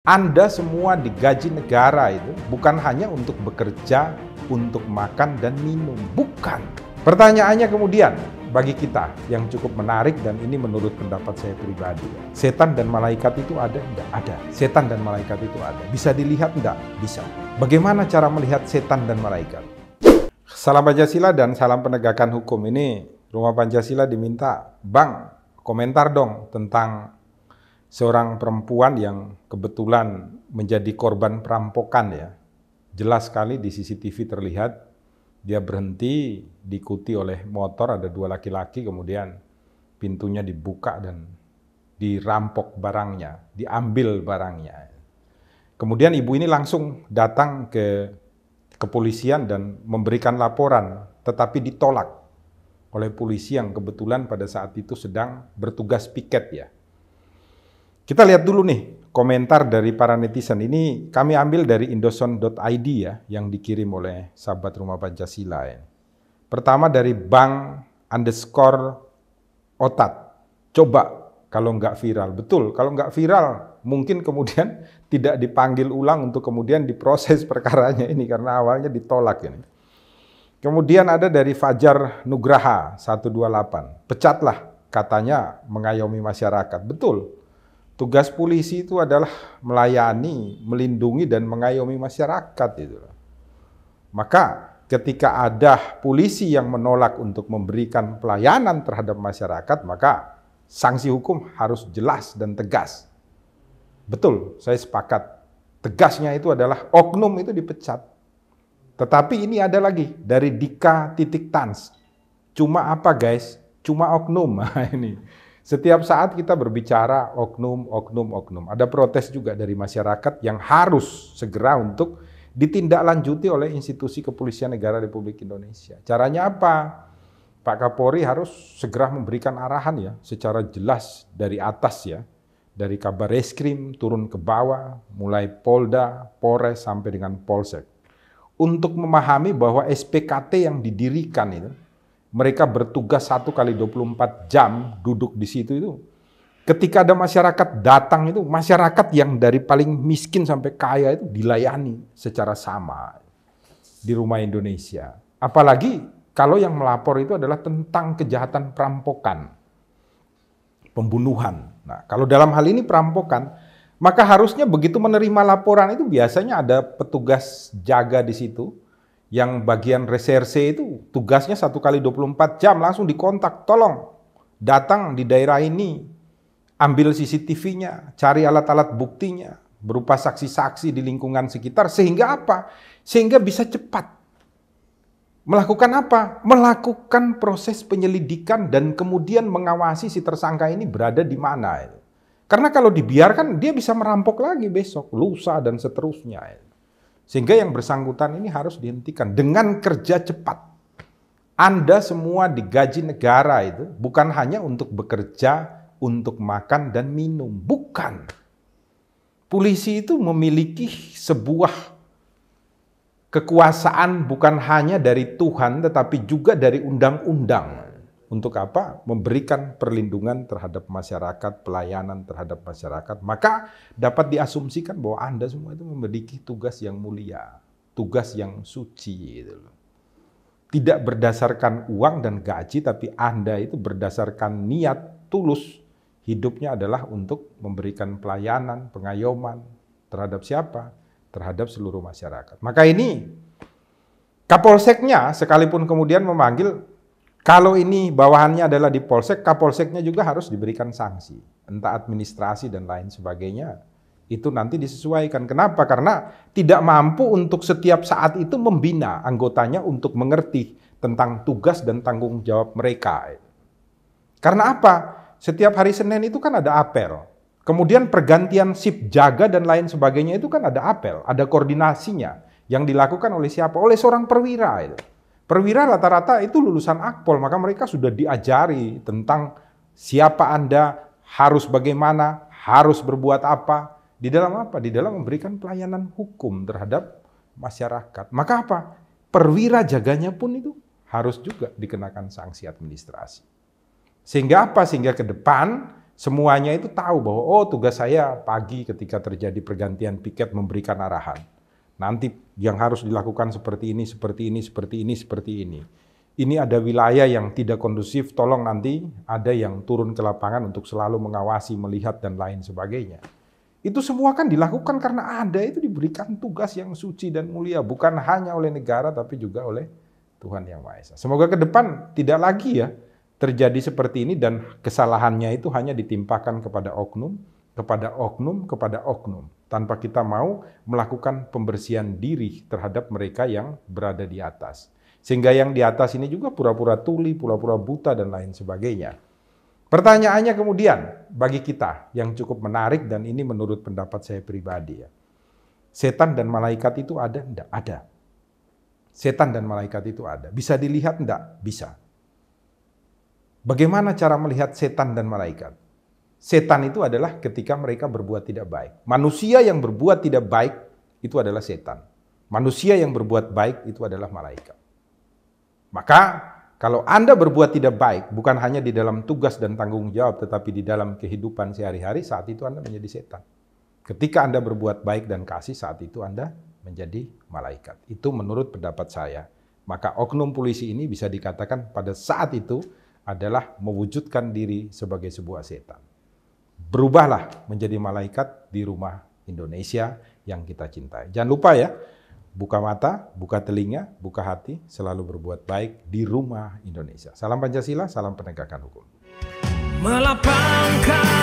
Anda semua digaji negara itu bukan hanya untuk bekerja, untuk makan dan minum. Bukan. Pertanyaannya kemudian, bagi kita yang cukup menarik dan ini menurut pendapat saya pribadi. Setan dan malaikat itu ada? Enggak ada. Setan dan malaikat itu ada. Bisa dilihat? Enggak? Bisa. Bagaimana cara melihat setan dan malaikat? Salam Pancasila dan salam penegakan hukum. Ini Rumah Pancasila diminta, Bang, komentar dong tentang seorang perempuan yang kebetulan menjadi korban perampokan ya. Jelas sekali di CCTV terlihat dia berhenti diikuti oleh motor, ada dua laki-laki, kemudian pintunya dibuka dan dirampok barangnya, diambil barangnya. Kemudian ibu ini langsung datang ke kepolisian dan memberikan laporan, tetapi ditolak oleh polisi yang kebetulan pada saat itu sedang bertugas piket ya. Kita lihat dulu nih komentar dari para netizen. Ini kami ambil dari indoson.id ya, yang dikirim oleh sahabat Rumah Pancasila ya. Pertama dari Bang_Otat. Coba kalau nggak viral. Betul, kalau nggak viral mungkin kemudian tidak dipanggil ulang untuk kemudian diproses perkaranya ini karena awalnya ditolak ini. Kemudian ada dari Fajar Nugraha 128. Pecatlah katanya mengayomi masyarakat. Betul. Tugas polisi itu adalah melayani, melindungi, dan mengayomi masyarakat. Itu. Maka ketika ada polisi yang menolak untuk memberikan pelayanan terhadap masyarakat, maka sanksi hukum harus jelas dan tegas. Betul, saya sepakat. Tegasnya itu adalah oknum itu dipecat. Tetapi ini ada lagi dari Dika.Tans. Cuma apa guys? Cuma oknum. Nah, ini. Setiap saat kita berbicara oknum. Ada protes juga dari masyarakat yang harus segera untuk ditindaklanjuti oleh institusi kepolisian negara Republik Indonesia. Caranya apa? Pak Kapolri harus segera memberikan arahan ya, secara jelas dari atas ya, dari Kabar Reskrim turun ke bawah, mulai Polda, Polres sampai dengan Polsek, untuk memahami bahwa SPKT yang didirikan itu, mereka bertugas 1x24 jam duduk di situ itu. Ketika ada masyarakat datang itu, masyarakat yang dari paling miskin sampai kaya itu dilayani secara sama di Rumah Indonesia. Apalagi kalau yang melapor itu adalah tentang kejahatan perampokan, pembunuhan. Nah, kalau dalam hal ini perampokan, maka harusnya begitu menerima laporan itu biasanya ada petugas jaga di situ. Yang bagian reserse itu tugasnya 1x24 jam langsung dikontak, tolong datang di daerah ini, ambil CCTV-nya, cari alat-alat buktinya, berupa saksi-saksi di lingkungan sekitar, sehingga apa? Sehingga bisa cepat. Melakukan apa? Melakukan proses penyelidikan dan kemudian mengawasi si tersangka ini berada di mana. Karena kalau dibiarkan dia bisa merampok lagi besok, lusa dan seterusnya. Sehingga yang bersangkutan ini harus dihentikan dengan kerja cepat. Anda semua digaji negara itu bukan hanya untuk bekerja, untuk makan dan minum. Bukan. Polisi itu memiliki sebuah kekuasaan bukan hanya dari Tuhan tetapi juga dari undang-undang. Untuk apa? Memberikan perlindungan terhadap masyarakat, pelayanan terhadap masyarakat. Maka dapat diasumsikan bahwa Anda semua itu memiliki tugas yang mulia, tugas yang suci. Tidak berdasarkan uang dan gaji, tapi Anda itu berdasarkan niat tulus. Hidupnya adalah untuk memberikan pelayanan, pengayoman terhadap siapa? Terhadap seluruh masyarakat. Maka ini Kapolseknya sekalipun kemudian memanggil, kalau ini bawahannya adalah di Polsek, Kapolseknya juga harus diberikan sanksi. Entah administrasi dan lain sebagainya. Itu nanti disesuaikan. Kenapa? Karena tidak mampu untuk setiap saat itu membina anggotanya untuk mengerti tentang tugas dan tanggung jawab mereka. Karena apa? Setiap hari Senin itu kan ada apel. Kemudian pergantian sip jaga dan lain sebagainya itu kan ada apel. Ada koordinasinya. Yang dilakukan oleh siapa? Oleh seorang perwira itu. Perwira rata-rata itu lulusan Akpol, maka mereka sudah diajari tentang siapa Anda, harus bagaimana, harus berbuat apa. Di dalam apa? Di dalam memberikan pelayanan hukum terhadap masyarakat. Maka apa? Perwira jaganya pun itu harus juga dikenakan sanksi administrasi. Sehingga apa? Sehingga ke depan Semuanya itu tahu bahwa, oh tugas saya pagi ketika terjadi pergantian piket memberikan arahan. Nanti yang harus dilakukan seperti ini, seperti ini, seperti ini, seperti ini. Ini ada wilayah yang tidak kondusif, tolong nanti ada yang turun ke lapangan untuk selalu mengawasi, melihat, dan lain sebagainya. Itu semua kan dilakukan karena ada itu diberikan tugas yang suci dan mulia. Bukan hanya oleh negara, tapi juga oleh Tuhan Yang Maha Esa. Semoga ke depan tidak lagi ya terjadi seperti ini dan kesalahannya itu hanya ditimpakan kepada oknum, kepada oknum, kepada oknum. Tanpa kita mau melakukan pembersihan diri terhadap mereka yang berada di atas. Sehingga yang di atas ini juga pura-pura tuli, pura-pura buta, dan lain sebagainya. Pertanyaannya kemudian, bagi kita yang cukup menarik dan ini menurut pendapat saya pribadi ya. Setan dan malaikat itu ada? Enggak, ada. Setan dan malaikat itu ada. Bisa dilihat? Enggak, bisa. Bagaimana cara melihat setan dan malaikat? Setan itu adalah ketika mereka berbuat tidak baik. Manusia yang berbuat tidak baik itu adalah setan. Manusia yang berbuat baik itu adalah malaikat. Maka kalau Anda berbuat tidak baik, bukan hanya di dalam tugas dan tanggung jawab, tetapi di dalam kehidupan sehari-hari, saat itu Anda menjadi setan. Ketika Anda berbuat baik dan kasih, saat itu Anda menjadi malaikat. Itu menurut pendapat saya. Maka oknum polisi ini bisa dikatakan pada saat itu adalah mewujudkan diri sebagai sebuah setan. Berubahlah menjadi malaikat di rumah Indonesia yang kita cintai. Jangan lupa ya, buka mata, buka telinga, buka hati, selalu berbuat baik di rumah Indonesia. Salam Pancasila, salam penegakan hukum. Melapangkan